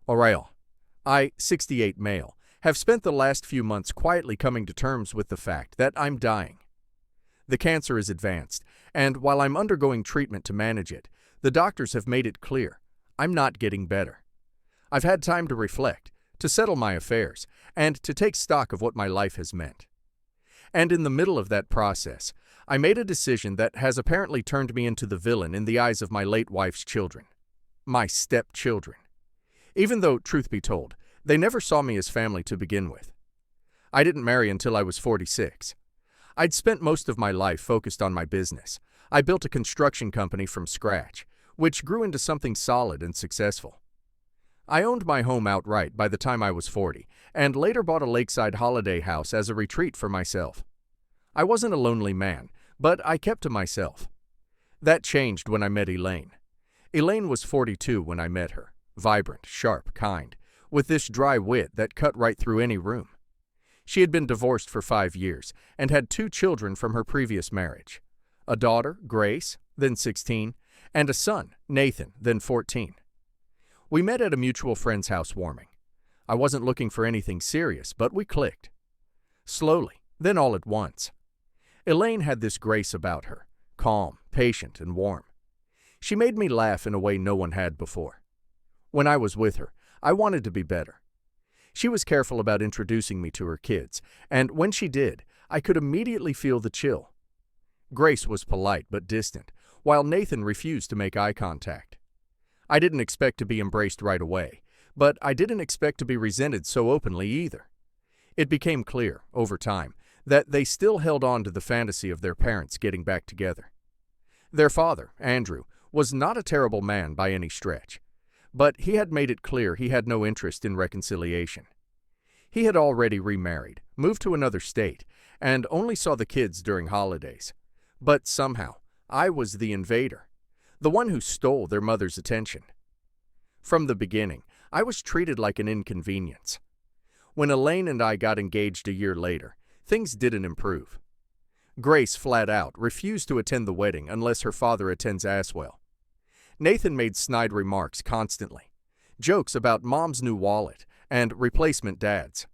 Aurel. I, 68 male, have spent the last few months quietly coming to terms with the fact that I'm dying. The cancer is advanced, and while I'm undergoing treatment to manage it, the doctors have made it clear I'm not getting better. I've had time to reflect, to settle my affairs, and to take stock of what my life has meant. And in the middle of that process, I made a decision that has apparently turned me into the villain in the eyes of my late wife's children. My stepchildren. Even though, truth be told, they never saw me as family to begin with. I didn't marry until I was 46. I'd spent most of my life focused on my business. I built a construction company from scratch, which grew into something solid and successful. I owned my home outright by the time I was 40, and later bought a lakeside holiday house as a retreat for myself. I wasn't a lonely man, but I kept to myself. That changed when I met Elaine. Elaine was 42 when I met her, vibrant, sharp, kind, with this dry wit that cut right through any room. She had been divorced for 5 years and had 2 children from her previous marriage. A daughter, Grace, then 16, and a son, Nathan, then 14. We met at a mutual friend's housewarming. I wasn't looking for anything serious, but we clicked. Slowly, then all at once. Elaine had this grace about her, calm, patient, and warm. She made me laugh in a way no one had before. When I was with her, I wanted to be better. She was careful about introducing me to her kids, and when she did, I could immediately feel the chill. Grace was polite but distant, while Nathan refused to make eye contact. I didn't expect to be embraced right away, but I didn't expect to be resented so openly either. It became clear, over time, that they still held on to the fantasy of their parents getting back together. Their father, Andrew, was not a terrible man by any stretch, but he had made it clear he had no interest in reconciliation. He had already remarried, moved to another state, and only saw the kids during holidays. But somehow, I was the invader, the one who stole their mother's attention. From the beginning, I was treated like an inconvenience. When Elaine and I got engaged a year later, things didn't improve. Grace flat out refused to attend the wedding unless her father attends as well. Nathan made snide remarks constantly, jokes about mom's new wallet and replacement dads.